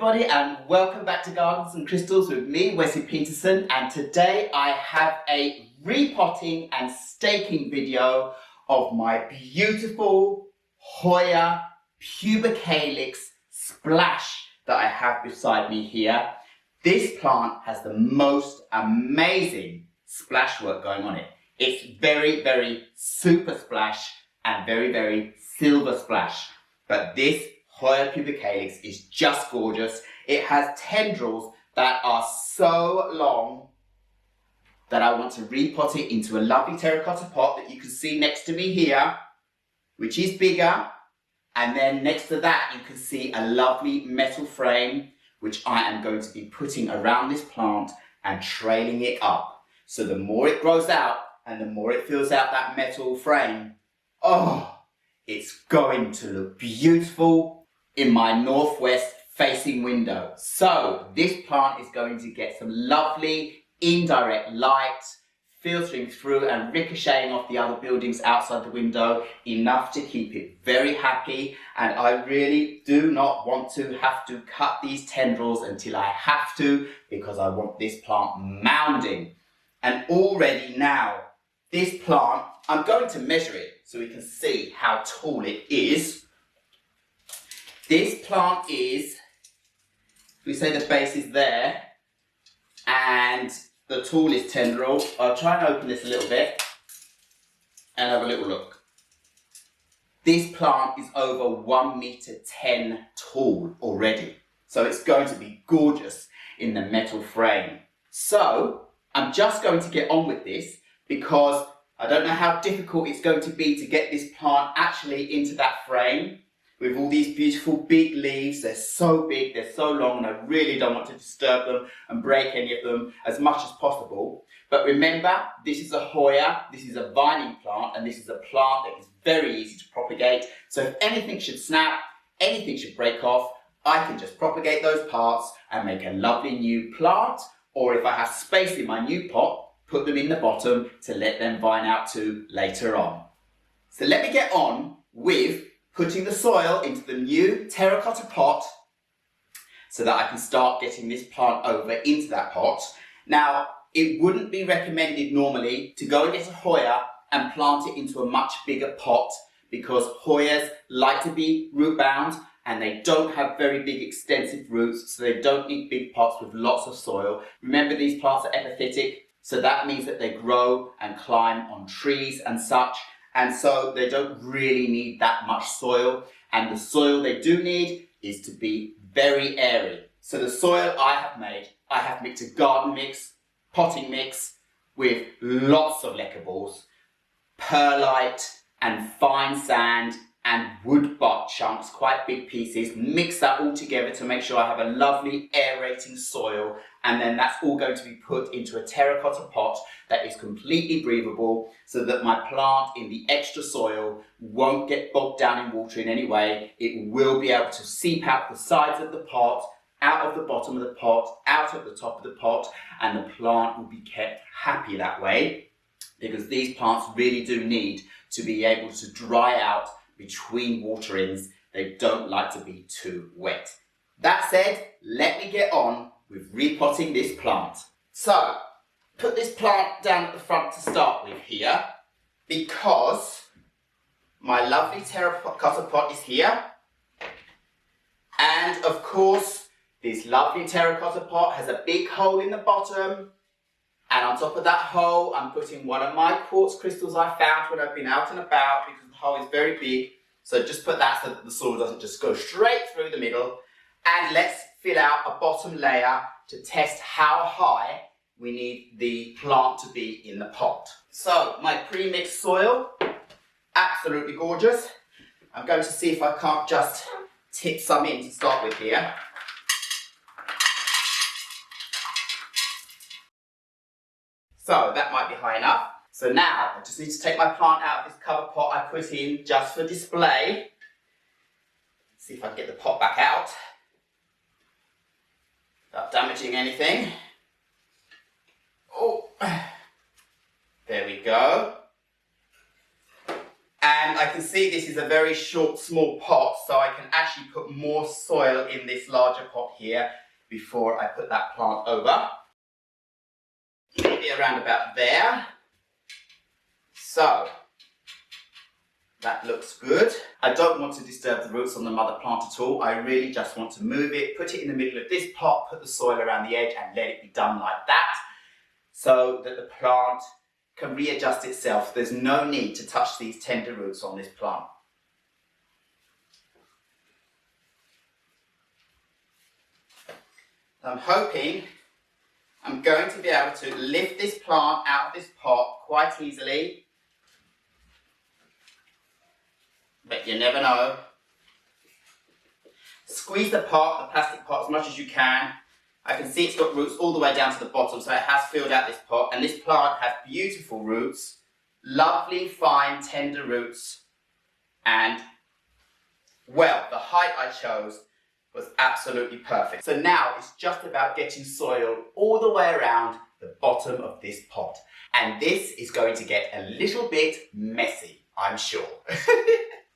everybody, and welcome back to Gardens and Crystals with me, Wesley Peterson, and today I have a repotting and staking video of my beautiful Hoya pubicalyx splash that I have beside me here. This plant has the most amazing splash work going on it. It's very, very super splash and very, very silver splash, but this Hoya pubicalyx is just gorgeous. It has tendrils that are so long that I want to repot it into a lovely terracotta pot that you can see next to me here, which is bigger. And then next to that, you can see a lovely metal frame, which I am going to be putting around this plant and trailing it up. So the more it grows out and the more it fills out that metal frame, oh, it's going to look beautiful in my northwest facing window. So this plant is going to get some lovely indirect light filtering through and ricocheting off the other buildings outside the window, enough to keep it very happy. And I really do not want to have to cut these tendrils until I have to, because I want this plant mounding. And already now, this plant, I'm going to measure it so we can see how tall it is. This plant is, we say the base is there, and the tallest tendril, I'll try and open this a little bit and have a little look. This plant is over 1.10 meters tall already. So it's going to be gorgeous in the metal frame. So I'm just going to get on with this because I don't know how difficult it's going to be to get this plant actually into that frame. With all these beautiful big leaves, they're so big, they're so long, and I really don't want to disturb them and break any of them as much as possible. But remember, this is a Hoya, this is a vining plant, and this is a plant that is very easy to propagate. So if anything should snap, anything should break off, I can just propagate those parts and make a lovely new plant. Or if I have space in my new pot, put them in the bottom to let them vine out to later on. So let me get on with putting the soil into the new terracotta pot so that I can start getting this plant over into that pot. Now, it wouldn't be recommended normally to go and get a Hoya and plant it into a much bigger pot, because Hoyas like to be root bound and they don't have very big extensive roots, so they don't need big pots with lots of soil. Remember, these plants are epiphytic, so that means that they grow and climb on trees and such. And so they don't really need that much soil. And the soil they do need is to be very airy. So the soil I have made, I have mixed a garden mix, potting mix with lots of lecker balls, perlite and fine sand and wood bark chunks, quite big pieces. Mix that all together to make sure I have a lovely aerating soil. And then that's all going to be put into a terracotta pot that is completely breathable, so that my plant in the extra soil won't get bogged down in water in any way. It will be able to seep out the sides of the pot, out of the bottom of the pot, out of the top of the pot, and the plant will be kept happy that way, because these plants really do need to be able to dry out between waterings. They don't like to be too wet. That said, let me get on with repotting this plant. So, put this plant down at the front to start with here, because my lovely terracotta pot is here. And of course, this lovely terracotta pot has a big hole in the bottom. And on top of that hole, I'm putting one of my quartz crystals I found when I've been out and about, because the hole is very big. So just put that so that the soil doesn't just go straight through the middle. And let's fill out a bottom layer to test how high we need the plant to be in the pot. So my pre-mixed soil, absolutely gorgeous. I'm going to see if I can't just tip some in to start with here. So that might be high enough. So now I just need to take my plant out of this cover pot I put in just for display. See if I can get the pot back out without damaging anything. Oh, there we go. And And I can see this is a very short, small pot, so I can actually put more soil in this larger pot here before I put that plant over. Maybe around about there. So, that looks good. I don't want to disturb the roots on the mother plant at all. I really just want to move it, put it in the middle of this pot, put the soil around the edge and let it be done like that so that the plant can readjust itself. There's no need to touch these tender roots on this plant. I'm hoping I'm going to be able to lift this plant out of this pot quite easily. But you never know. Squeeze the pot, the plastic pot, as much as you can. I can see it's got roots all the way down to the bottom, so it has filled out this pot. And this plant has beautiful roots, lovely, fine, tender roots. And, well, the height I chose was absolutely perfect. So now it's just about getting soil all the way around the bottom of this pot. And this is going to get a little bit messy, I'm sure.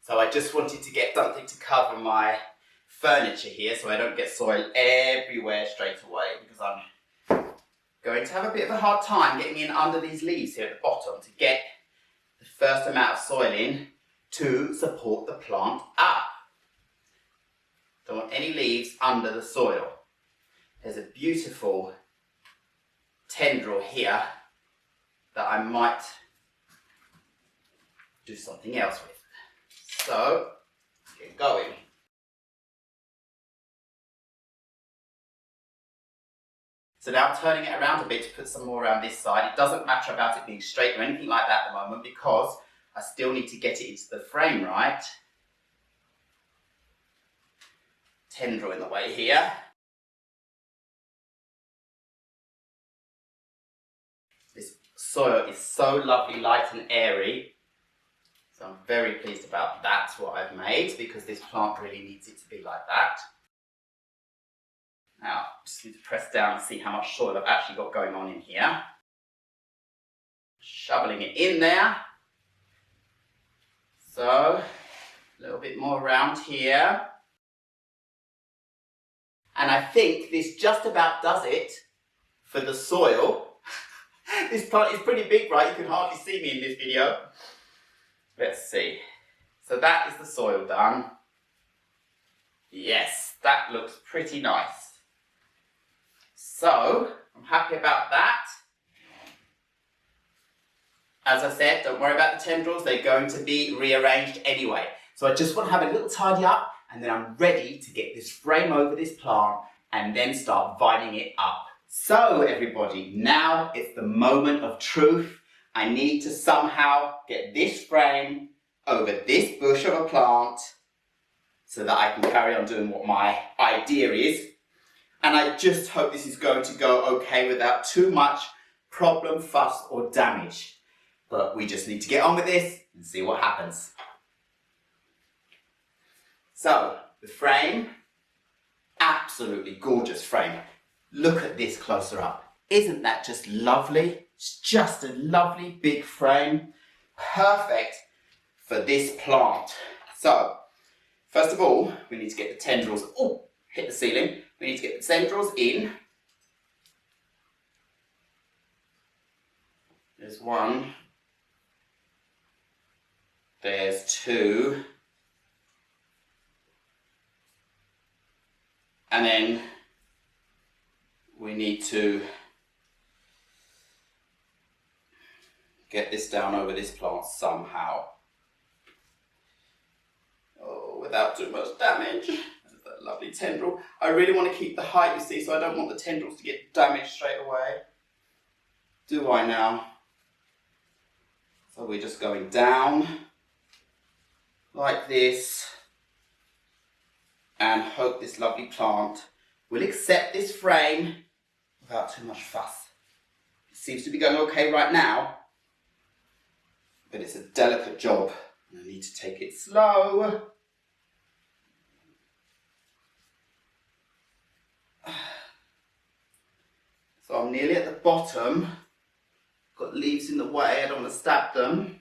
So I just wanted to get something to cover my furniture here so I don't get soil everywhere straight away, because I'm going to have a bit of a hard time getting in under these leaves here at the bottom to get the first amount of soil in to support the plant up. Don't want any leaves under the soil. There's a beautiful tendril here that I might do something else with. So, get going. So now I'm turning it around a bit to put some more around this side. It doesn't matter about it being straight or anything like that at the moment, because I still need to get it into the frame right. Tendril in the way here. This soil is so lovely, light and airy. So I'm very pleased about that, what I've made, because this plant really needs it to be like that. Now, just need to press down and see how much soil I've actually got going on in here. Shoveling it in there. So, a little bit more around here. And I think this just about does it for the soil. This plant is pretty big, right? You can hardly see me in this video. Let's see. So that is the soil done. Yes, that looks pretty nice. So, I'm happy about that. As I said, don't worry about the tendrils, they're going to be rearranged anyway. So I just want to have a little tidy up, and then I'm ready to get this frame over this plant and then start vining it up. So everybody, now it's the moment of truth. I need to somehow get this frame over this bush of a plant so that I can carry on doing what my idea is. And I just hope this is going to go okay without too much problem, fuss or damage. But we just need to get on with this and see what happens. So, the frame, absolutely gorgeous frame. Look at this closer up. Isn't that just lovely? It's just a lovely big frame, perfect for this plant. So, first of all, we need to get the tendrils, hit the ceiling. We need to get the tendrils in. There's one. There's two. And then we need to get this down over this plant somehow. Oh, without too much damage. There's that lovely tendril. I really want to keep the height, you see, so I don't want the tendrils to get damaged straight away. Do I now? So we're just going down like this and hope this lovely plant will accept this frame without too much fuss. It seems to be going okay right now, but it's a delicate job and I need to take it slow. So I'm nearly at the bottom. Got leaves in the way, I don't want to stab them.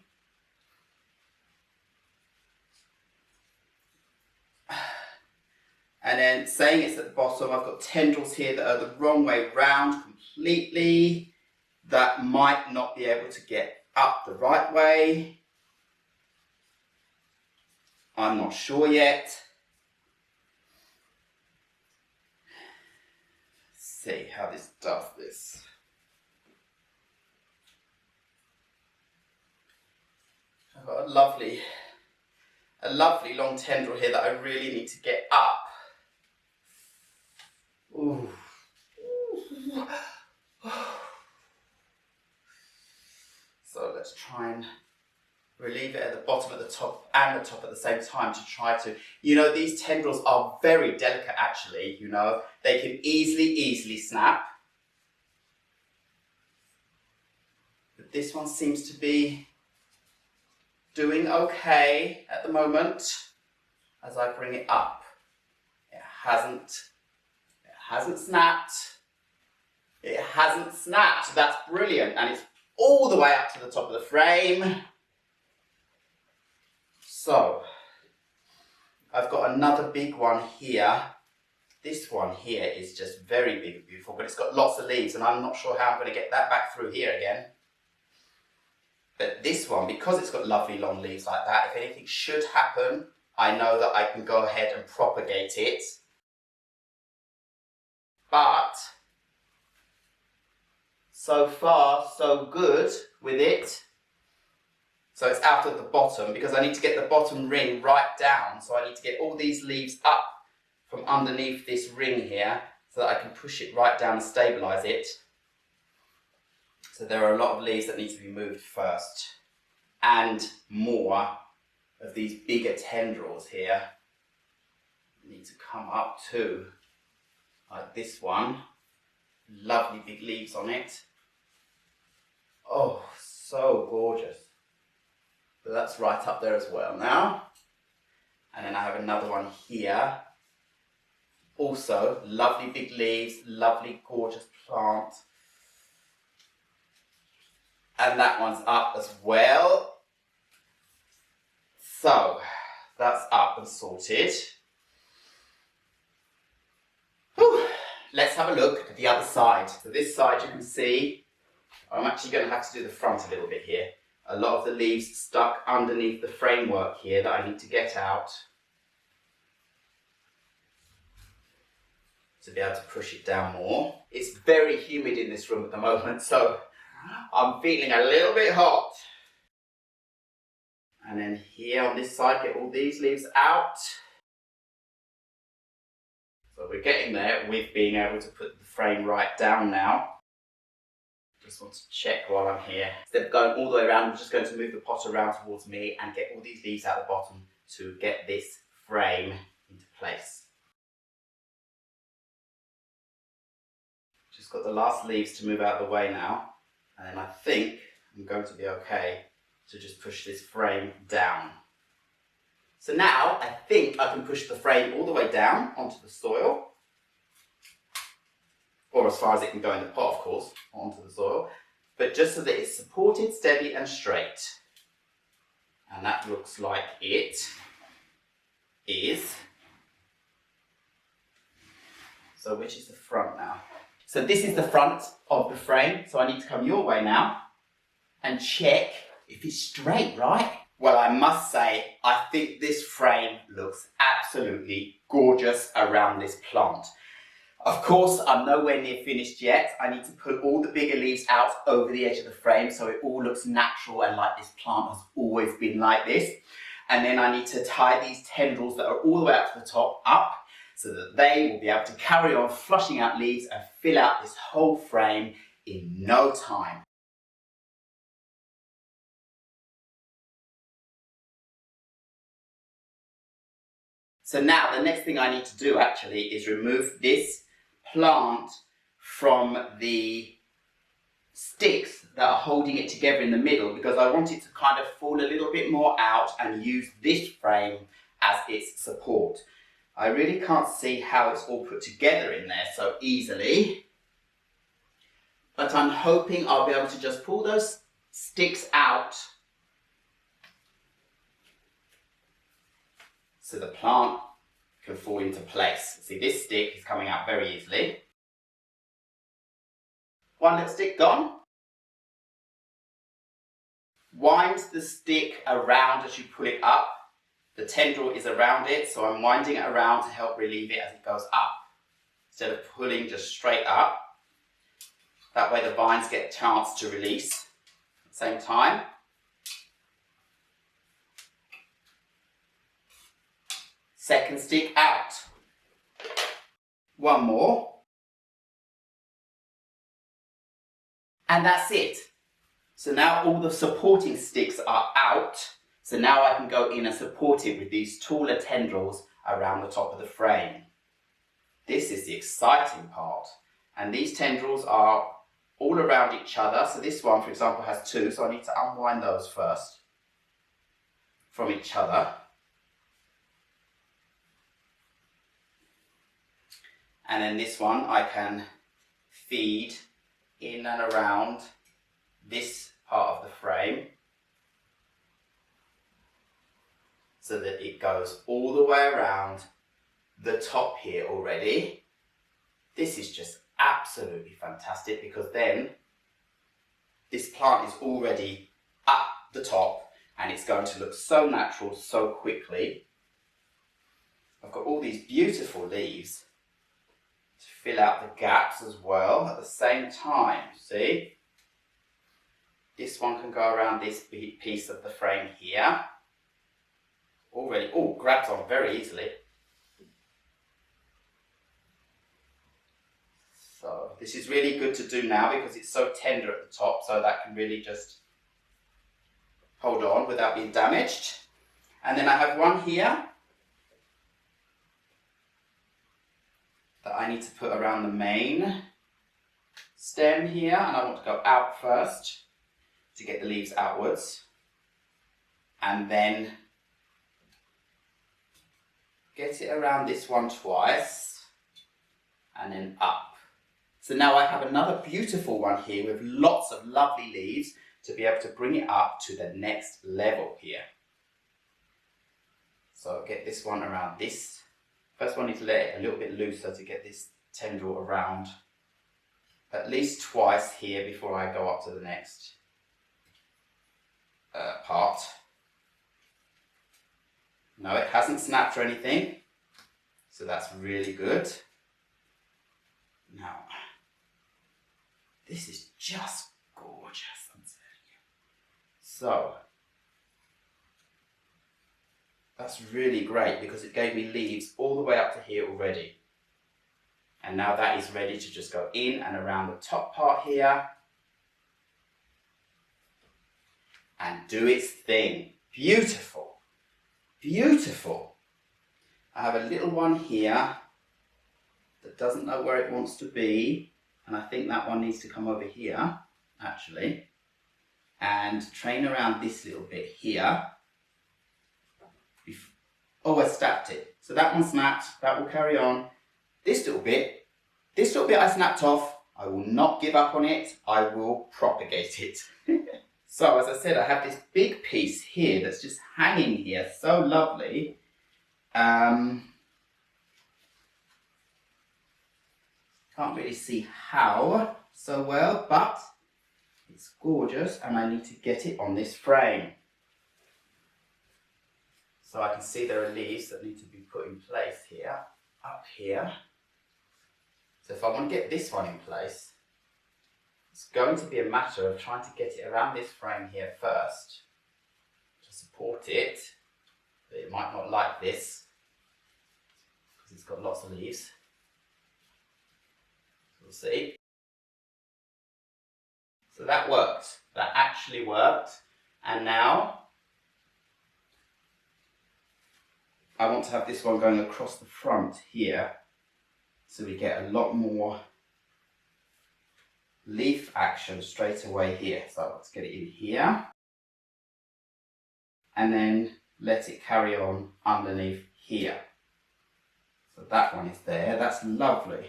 And then saying it's at the bottom, I've got tendrils here that are the wrong way round completely. That might not be able to get up the right way. I'm not sure yet. Let's see how this does this. I've got a lovely long tendril here that I really need to get up. Ooh. So let's try and relieve it at the bottom, at the top, and the top at the same time to try to, these tendrils are very delicate actually, they can easily snap. But this one seems to be doing okay at the moment as I bring it up. It hasn't snapped. It hasn't snapped. That's brilliant. And it's all the way up to the top of the frame. So, I've got another big one here. This one here is just very big and beautiful, but it's got lots of leaves and I'm not sure how I'm going to get that back through here again. But this one, because it's got lovely long leaves like that, if anything should happen, I know that I can go ahead and propagate it. But so far, so good with it. So it's out at the bottom because I need to get the bottom ring right down. So I need to get all these leaves up from underneath this ring here so that I can push it right down and stabilize it. So there are a lot of leaves that need to be moved first. And more of these bigger tendrils here need to come up too. Like this one. Lovely big leaves on it. Oh, so gorgeous. So that's right up there as well now. And then I have another one here. Also, lovely big leaves, lovely gorgeous plant. And that one's up as well. So, that's up and sorted. Whew. Let's have a look at the other side. So this side you can see, I'm actually going to have to do the front a little bit here. A lot of the leaves stuck underneath the framework here that I need to get out to be able to push it down more. It's very humid in this room at the moment, so I'm feeling a little bit hot. And then here on this side, get all these leaves out. So we're getting there with being able to put the frame right down now. Just want to check while I'm here. Instead of going all the way around, I'm just going to move the pot around towards me and get all these leaves out the bottom to get this frame into place. Just got the last leaves to move out of the way now. And then I think I'm going to be okay to just push this frame down. So now I think I can push the frame all the way down onto the soil, or as far as it can go in the pot, of course, onto the soil, but just so that it's supported, steady and straight. And that looks like it is. So which is the front now? So this is the front of the frame, so I need to come your way now and check if it's straight, right? Well, I must say, I think this frame looks absolutely gorgeous around this plant. Of course, I'm nowhere near finished yet. I need to pull all the bigger leaves out over the edge of the frame so it all looks natural and like this plant has always been like this. And then I need to tie these tendrils that are all the way up to the top up so that they will be able to carry on flushing out leaves and fill out this whole frame in no time. So now the next thing I need to do actually is remove this plant from the sticks that are holding it together in the middle, because I want it to kind of fall a little bit more out and use this frame as its support. I really can't see how it's all put together in there so easily, but I'm hoping I'll be able to just pull those sticks out so the plant can fall into place. See, this stick is coming out very easily. One little stick gone. Wind the stick around as you pull it up. The tendril is around it, so I'm winding it around to help relieve it as it goes up, instead of pulling just straight up. That way the vines get a chance to release at the same time. Second stick out. One more. And that's it. So now all the supporting sticks are out. So now I can go in and support it with these taller tendrils around the top of the frame. This is the exciting part. And these tendrils are all around each other. So this one, for example, has two. So I need to unwind those first from each other. And then this one I can feed in and around this part of the frame so that it goes all the way around the top here already. This is just absolutely fantastic because then this plant is already up the top and it's going to look so natural so quickly. I've got all these beautiful leaves to fill out the gaps as well at the same time, see? This one can go around this piece of the frame here. Already, grabs on very easily. So this is really good to do now because it's so tender at the top, so that can really just hold on without being damaged. And then I have one here that I need to put around the main stem here, and I want to go out first to get the leaves outwards, and then get it around this one twice and then up. So now I have another beautiful one here with lots of lovely leaves to be able to bring it up to the next level here. So I'll get this one around this. First one, I need to let it a little bit looser to get this tendril around at least twice here before I go up to the next part. No, it hasn't snapped or anything, so that's really good. Now, this is just gorgeous, I'm telling you. So, that's really great because it gave me leaves all the way up to here already. And now that is ready to just go in and around the top part here and do its thing. Beautiful. Beautiful. I have a little one here that doesn't know where it wants to be, and I think that one needs to come over here, actually, and train around this little bit here. Oh, I snapped it. So that one snapped, that will carry on. This little bit I snapped off. I will not give up on it. I will propagate it. So as I said, I have this big piece here that's just hanging here, so lovely. Can't really see how so well, but it's gorgeous and I need to get it on this frame. So I can see there are leaves that need to be put in place here, up here. So if I want to get this one in place, it's going to be a matter of trying to get it around this frame here first to support it. But it might not like this because it's got lots of leaves. We'll see. So that worked. That actually worked. And now I want to have this one going across the front here so we get a lot more leaf action straight away here. So let's get it in here and then let it carry on underneath here. So that one is there. That's lovely.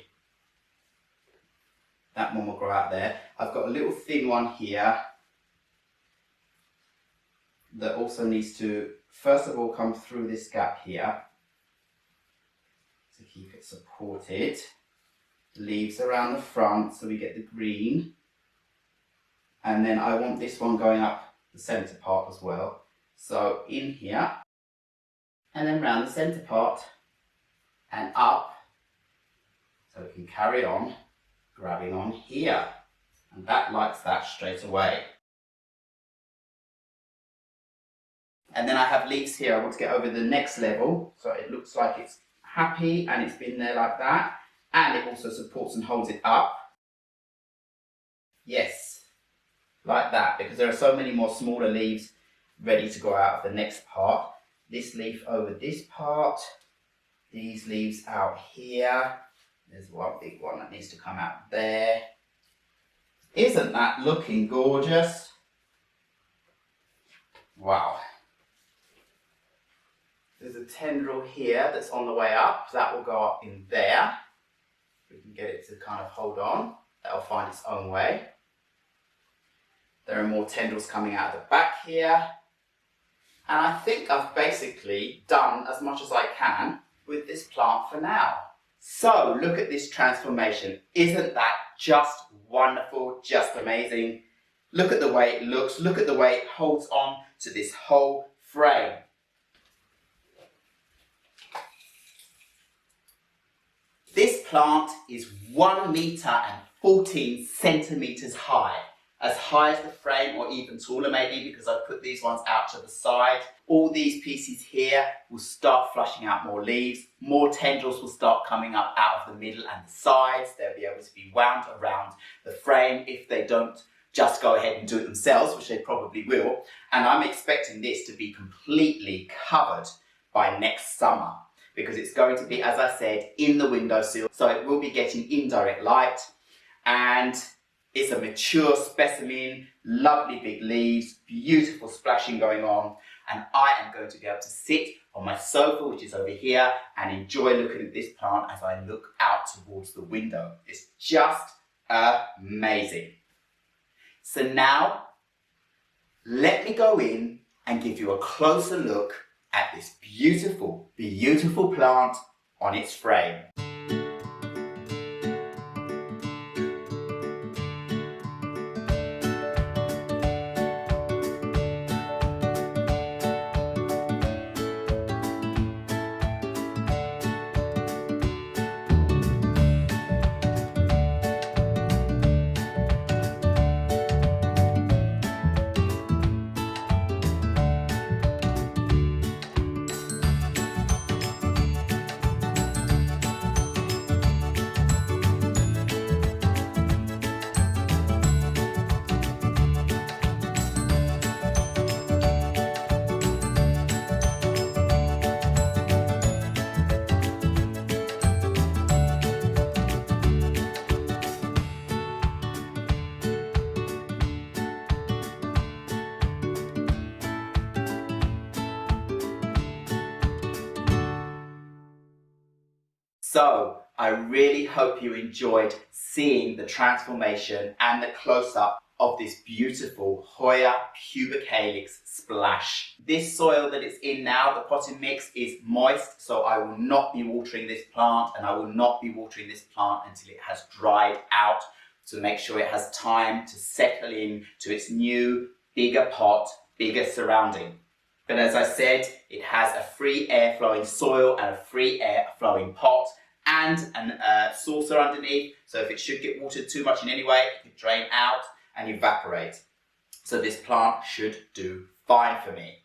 That one will grow out there. I've got a little thin one here that also needs to first of all come through this gap here to keep it supported. Leaves around the front so we get the green. And then I want this one going up the centre part as well. So in here, and then round the centre part and up, so we can carry on grabbing on here. And that likes that straight away. And then I have leaves here. I want to get over the next level, so it looks like it's happy and it's been there like that. And it also supports and holds it up. Yes, like that, because there are so many more smaller leaves ready to go out of the next part. This leaf over this part, these leaves out here. There's one big one that needs to come out there. Isn't that looking gorgeous? Wow. There's a tendril here that's on the way up. That will go up in there. We can get it to kind of hold on. That'll find its own way. There are more tendrils coming out of the back here. And I think I've basically done as much as I can with this plant for now. So look at this transformation. Isn't that just wonderful, just amazing? Look at the way it looks. Look at the way it holds on to this whole frame. This plant is 1 metre and 14 centimetres high. As high as the frame, or even taller maybe, because I've put these ones out to the side. All these pieces here will start flushing out more leaves. More tendrils will start coming up out of the middle and the sides. They'll be able to be wound around the frame if they don't just go ahead and do it themselves, which they probably will. And I'm expecting this to be completely covered by next summer, because it's going to be, as I said, in the windowsill, so it will be getting indirect light, and it's a mature specimen, lovely big leaves, beautiful splashing going on, and I am going to be able to sit on my sofa, which is over here, and enjoy looking at this plant as I look out towards the window. It's just amazing. So now, let me go in and give you a closer look at this beautiful, beautiful plant on its frame. So, I really hope you enjoyed seeing the transformation and the close-up of this beautiful Hoya pubicalyx splash. This soil that it's in now, the potting mix, is moist, so I will not be watering this plant, and I will not be watering this plant until it has dried out, to make sure it has time to settle in to its new, bigger pot, bigger surrounding. But as I said, it has a free air flowing soil and a free air flowing pot, and a saucer underneath, so if it should get watered too much in any way, it can drain out and evaporate. So this plant should do fine for me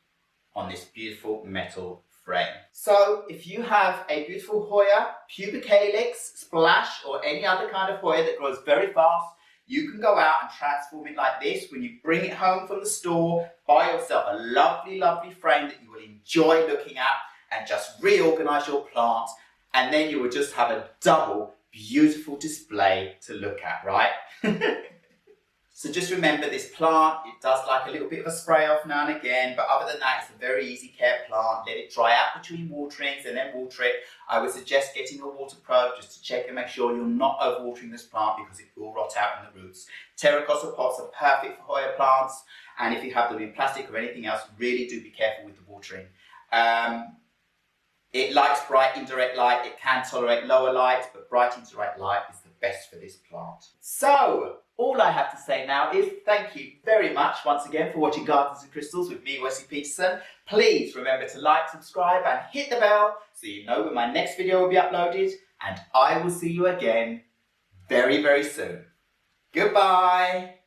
on this beautiful metal frame. So if you have a beautiful Hoya pubicalyx splash, or any other kind of Hoya that grows very fast, you can go out and transform it like this. When you bring it home from the store, buy yourself a lovely, lovely frame that you will enjoy looking at, and just reorganize your plant, and then you will just have a double beautiful display to look at, right? So just remember, this plant, it does like a little bit of a spray off now and again, but other than that, it's a very easy care plant. Let it dry out between waterings and then water it. I would suggest getting a water probe just to check and make sure you're not overwatering this plant, because it will rot out in the roots. Terracotta pots are perfect for Hoya plants, and if you have them in plastic or anything else, really do be careful with the watering. It likes bright indirect light. It can tolerate lower light, but bright indirect light is the best for this plant. So, all I have to say now is thank you very much once again for watching Gardens and Crystals with me, Wesley Peterson. Please remember to like, subscribe and hit the bell so you know when my next video will be uploaded, and I will see you again very, very soon. Goodbye.